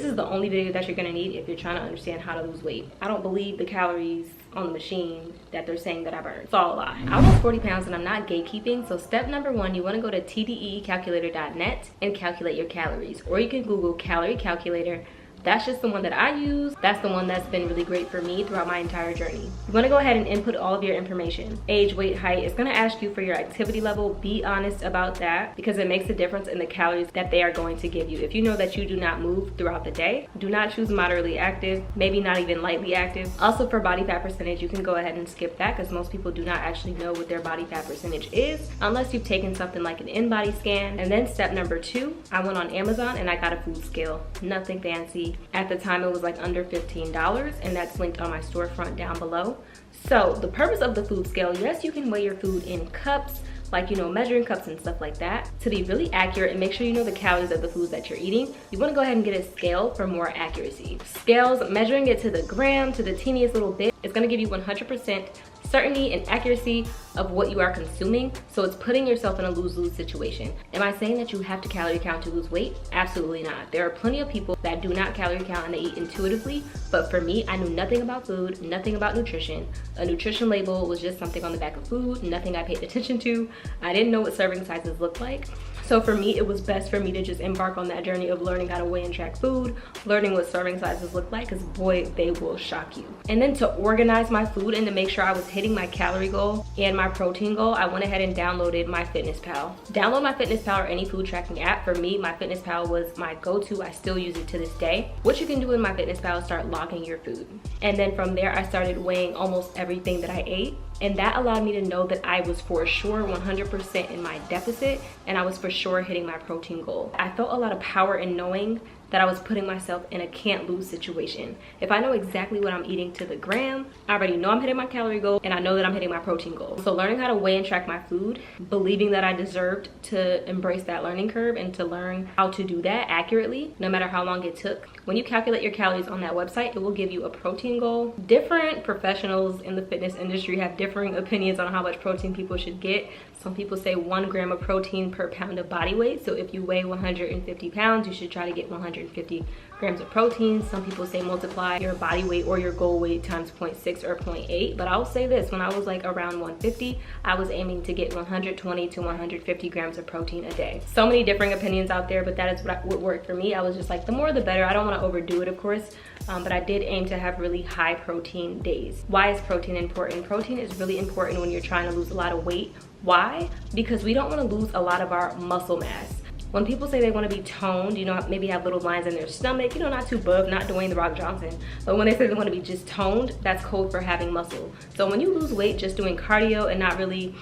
is the only video that you're gonna need if you're trying to understand how to lose weight. I don't believe the calories on the machine that they're saying that I burned. It's all a lie. I lost 40 pounds and I'm not gatekeeping. So step number one, you wanna go to tdee-calculator.net and calculate your calories. Or you can Google calorie calculator. That's just the one that I use. That's the one that's been really great for me throughout my entire journey. You wanna go ahead and input all of your information. Age, weight, height. It's gonna ask you for your activity level. Be honest about that because it makes a difference in the calories that they are going to give you. If you know that you do not move throughout the day, do not choose moderately active, maybe not even lightly active. Also for body fat percentage, you can go ahead and skip that because most people do not actually know what their body fat percentage is unless you've taken something like an in-body scan. And then step number two, I went on Amazon and I got a food scale. Nothing fancy. At the time it was like under $15 and that's linked on my storefront down below. So the purpose of the food scale, yes, you can weigh your food in cups, like, you know, measuring cups and stuff like that. To be really accurate and make sure you know the calories of the foods that you're eating, you want to go ahead and get a scale for more accuracy. Scales, measuring it to the gram, to the teeniest little bit, is going to give you 100% certainty and accuracy of what you are consuming. So it's putting yourself in a lose-lose situation. Am I saying that you have to calorie count to lose weight? Absolutely not. There are plenty of people that do not calorie count and they eat intuitively. But for me, I knew nothing about food, nothing about nutrition. A nutrition label was just something on the back of food, nothing I paid attention to. I didn't know what serving sizes looked like. So for me, it was best for me to just embark on that journey of learning how to weigh and track food, learning what serving sizes look like, because boy, they will shock you. And then to organize my food and to make sure I was hitting my calorie goal and my protein goal, I went ahead and downloaded myfitnesspal. Download myfitnesspal or any food tracking app. For me, myfitnesspal was my go-to. I still use it to this day. What you can do in myfitnesspal is start logging your food. And then from there, I started weighing almost everything that I ate. And that allowed me to know that I was for sure 100% in my deficit and I was for sure hitting my protein goal. I felt a lot of power in knowing that I was putting myself in a can't lose situation. If I know exactly what I'm eating to the gram, I already know I'm hitting my calorie goal and I know that I'm hitting my protein goal. So learning how to weigh and track my food, believing that I deserved to embrace that learning curve and to learn how to do that accurately, no matter how long it took. When you calculate your calories on that website, it will give you a protein goal. Different professionals in the fitness industry have differing opinions on how much protein people should get. Some people say 1 gram of protein per pound of body weight. So if you weigh 150 pounds, you should try to get 150 grams of protein. Some people say multiply your body weight or your goal weight times 0.6 or 0.8. But I'll say this, when I was like around 150, I was aiming to get 120 to 150 grams of protein a day. So many differing opinions out there, but that is what worked for me. I was just like, the more the better. I don't want to overdo it, of course. But I did aim to have really high protein days. Why is protein important? Protein is really important when you're trying to lose a lot of weight. Why? Because we don't want to lose a lot of our muscle mass. When people say they want to be toned, you know, maybe have little lines in their stomach, you know, not too buff, not Dwayne The Rock Johnson. But when they say they want to be just toned, that's code for having muscle. So when you lose weight just doing cardio and not really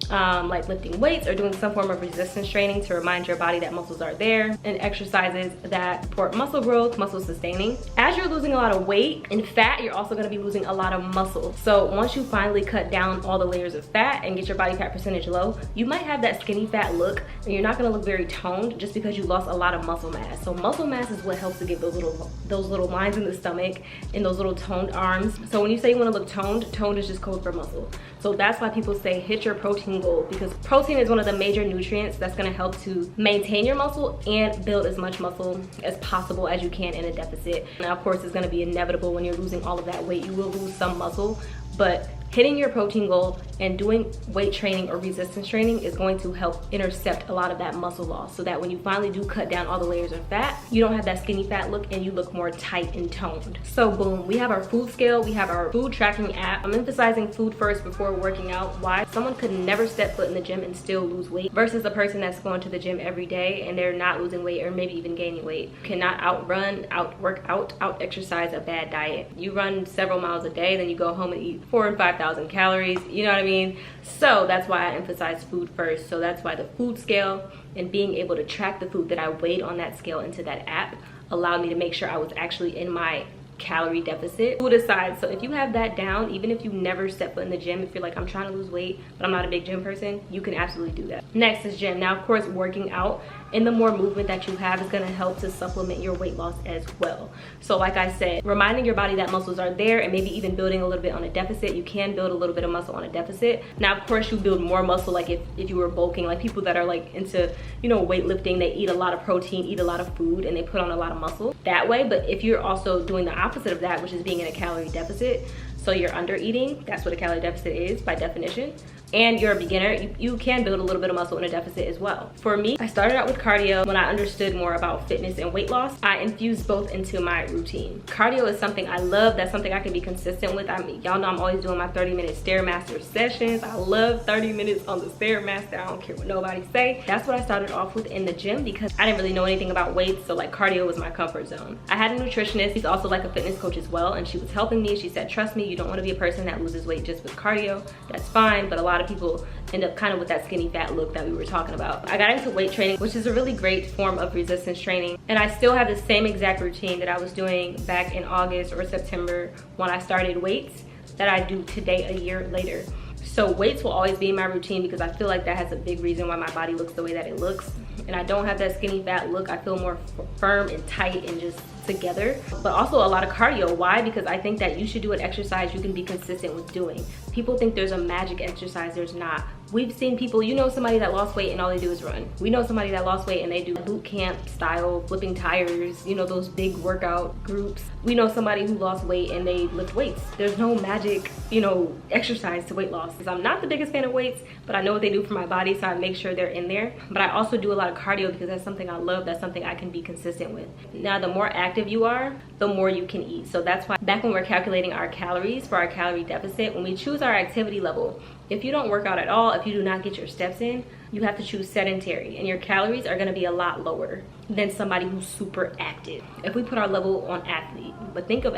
like lifting weights or doing some form of resistance training to remind your body that muscles are there, and exercises that support muscle growth, muscle sustaining. As you're losing a lot of weight and fat, you're also going to be losing a lot of muscle. So once you finally cut down all the layers of fat and get your body fat percentage low, you might have that skinny fat look and you're not going to look very toned just because you lost a lot of muscle mass. So muscle mass is what helps to give those little lines in the stomach and those little toned arms. So when you say you want to look toned, toned is just code for muscle. So that's why people say hit your protein goal, because protein is one of the major nutrients that's going to help to maintain your muscle and build as much muscle as possible as you can in a deficit. Now, of course, it's going to be inevitable when you're losing all of that weight. You will lose some muscle, but hitting your protein goal and doing weight training or resistance training is going to help intercept a lot of that muscle loss, so that when you finally do cut down all the layers of fat, you don't have that skinny fat look and you look more tight and toned. So boom, we have our food scale, we have our food tracking app. I'm emphasizing food first before working out. Why? Someone could never step foot in the gym and still lose weight versus a person that's going to the gym every day and they're not losing weight or maybe even gaining weight. You cannot outrun, outwork out, out exercise a bad diet. You run several miles a day, then you go home and eat 4,000 and 5,000 calories, you know what I mean? So that's why I emphasize food first. So that's why the food scale and being able to track the food that I weighed on that scale into that app allowed me to make sure I was actually in my calorie deficit. Food aside, so if you have that down, even if you never step foot in the gym, if you're like, I'm trying to lose weight but I'm not a big gym person, you can absolutely do that. Next is gym. Now, of course, working out and the more movement that you have is going to help to supplement your weight loss as well. So like I said, reminding your body that muscles are there, and maybe even building a little bit on a deficit. You can build a little bit of muscle on a deficit. Now of course you build more muscle like if you were bulking, like people that are like into, you know, weightlifting, they eat a lot of protein, eat a lot of food, and they put on a lot of muscle that way. But if you're also doing the opposite of that, which is being in a calorie deficit, so you're under eating, that's what a calorie deficit is by definition, and you're a beginner, you can build a little bit of muscle in a deficit as well. For me, I started out with cardio. When I understood more about fitness and weight loss, I infused both into my routine. Cardio is something I love. That's something I can be consistent with. I mean, y'all know I'm always doing my 30-minute Stairmaster sessions. I love 30 minutes on the Stairmaster. I don't care what nobody say. That's what I started off with in the gym because I didn't really know anything about weights, so like cardio was my comfort zone. I had a nutritionist. He's also like a fitness coach as well, and she was helping me. She said, trust me, you don't want to be a person that loses weight just with cardio. That's fine, but a lot of people end up kind of with that skinny fat look that we were talking about. I got into weight training, which is a really great form of resistance training, and I still have the same exact routine that I was doing back in August or September when I started weights that I do today a year later. So weights will always be in my routine because I feel like that has a big reason why my body looks the way that it looks, and I don't have that skinny fat look. I feel more firm and tight and just together. But also a lot of cardio. Why? Because I think that you should do an exercise you can be consistent with doing. People think there's a magic exercise. There's not. We've seen people, you know, somebody that lost weight and all they do is run. We know somebody that lost weight and they do boot camp style, flipping tires, you know, those big workout groups. We know somebody who lost weight and they lift weights. There's no magic, you know, exercise to weight loss. I'm not the biggest fan of weights, but I know what they do for my body, so I make sure they're in there. But I also do a lot of cardio because that's something I love. That's something I can be consistent with. Now, the more active you are, the more you can eat. So that's why back when we're calculating our calories for our calorie deficit, when we choose our activity level, if you don't work out at all, if you do not get your steps in, you have to choose sedentary, and your calories are gonna be a lot lower than somebody who's super active. If we put our level on athlete, but think of,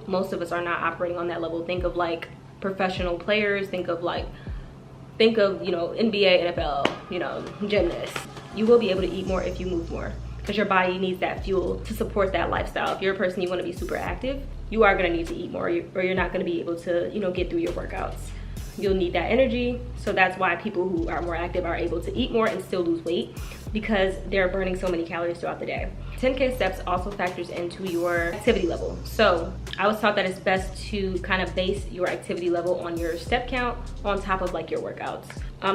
most of us are not operating on that level. Think of like professional players, think of, you know, NBA, NFL, you know, gymnasts. You will be able to eat more if you move more, because your body needs that fuel to support that lifestyle. If you're a person, you wanna be super active, you are gonna need to eat more, or you're not gonna be able to, you know, get through your workouts. You'll need that energy. So that's why people who are more active are able to eat more and still lose weight, because they're burning so many calories throughout the day. 10K steps also factors into your activity level. So I was taught that it's best to kind of base your activity level on your step count on top of like your workouts.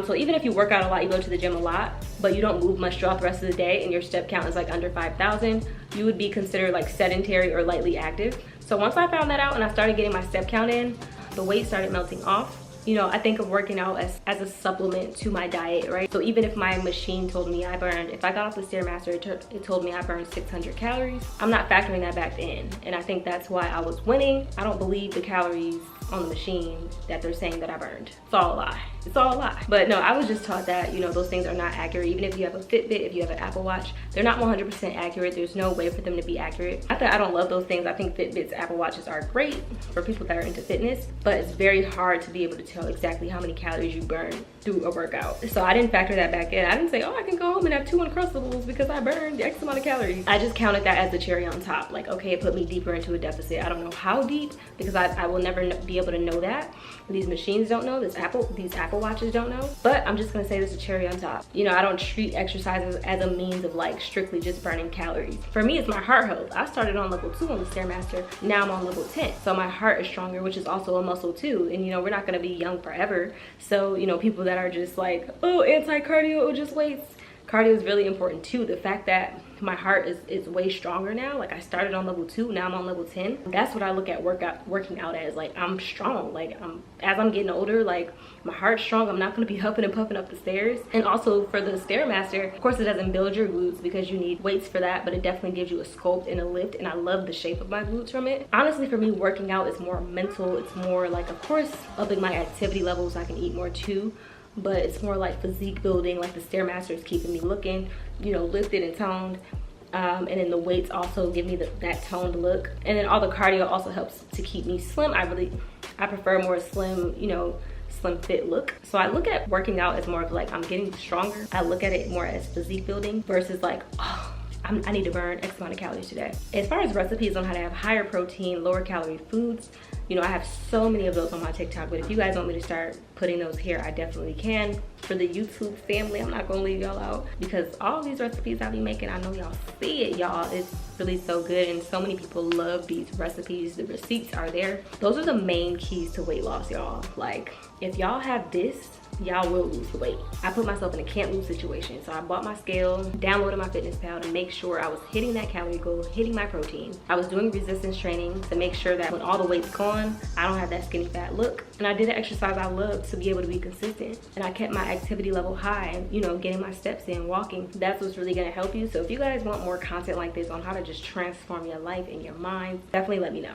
So even if you work out a lot, you go to the gym a lot, but you don't move much throughout the rest of the day and your step count is like under 5,000, you would be considered like sedentary or lightly active. So once I found that out and I started getting my step count in, the weight started melting off. You know, I think of working out as a supplement to my diet, right? So even if my machine told me I burned, if I got off the Stairmaster, it told me I burned 600 calories, I'm not factoring that back in. And I think that's why I was winning. I don't believe the calories on the machine that they're saying that I burned. It's all a lie. It's all a lie. But no, I was just taught that, you know, those things are not accurate. Even if you have a Fitbit, if you have an Apple Watch, they're not 100% accurate. There's no way for them to be accurate. Not that I don't love those things. I think Fitbits, Apple Watches are great for people that are into fitness, but it's very hard to be able to tell exactly how many calories you burn through a workout. So I didn't factor that back in. I didn't say, oh, I can go home and have 2 Uncrustables because I burned X amount of calories. I just counted that as the cherry on top. Like, okay, it put me deeper into a deficit. I don't know how deep, because I will never be able to know that. These machines don't know, these Apple Watches don't know. But I'm just gonna say this is a cherry on top. You know, I don't treat exercises as a means of like strictly just burning calories. For me, it's my heart health. I started on level 2 on the Stairmaster. Now I'm on level 10. So my heart is stronger, which is also a muscle too. And you know, we're not gonna be young forever. So, you know, people that are just like, oh, anti-cardio, oh, just weights. Cardio is really important too. The fact that my heart is way stronger now. Like, I started on level 2, now I'm on level 10. That's what I look at working out as. Like, I'm strong. Like, as I'm getting older, like, my heart's strong. I'm not gonna be huffing and puffing up the stairs. And also for the Stairmaster, of course it doesn't build your glutes because you need weights for that, but it definitely gives you a sculpt and a lift, and I love the shape of my glutes from it. Honestly, for me, working out is more mental. It's more like, of course, upping my activity levels, I can eat more too, but it's more like physique building. Like, the Stairmaster is keeping me looking, you know, lifted and toned. And then the weights also give me that toned look. And then all the cardio also helps to keep me slim. I prefer more slim, you know, slim fit look. So I look at working out as more of like, I'm getting stronger. I look at it more as physique building versus like, oh, I need to burn X amount of calories today. As far as recipes on how to have higher protein, lower calorie foods, you know, I have so many of those on my TikTok, but if you guys want me to start putting those here, I definitely can. For the YouTube family, I'm not gonna leave y'all out, because all these recipes I be making, I know y'all see it, y'all. It's really so good, and so many people love these recipes. The receipts are there. Those are the main keys to weight loss, y'all. Like, if y'all have this, y'all will lose the weight. I put myself in a can't lose situation. So I bought my scale, downloaded myfitnesspal to make sure I was hitting that calorie goal, hitting my protein. I was doing resistance training to make sure that when all the weight's gone, I don't have that skinny fat look. And I did an exercise I love to be able to be consistent. And I kept my activity level high and, you know, getting my steps in, walking. That's what's really gonna help you. So if you guys want more content like this on how to just transform your life and your mind, definitely let me know.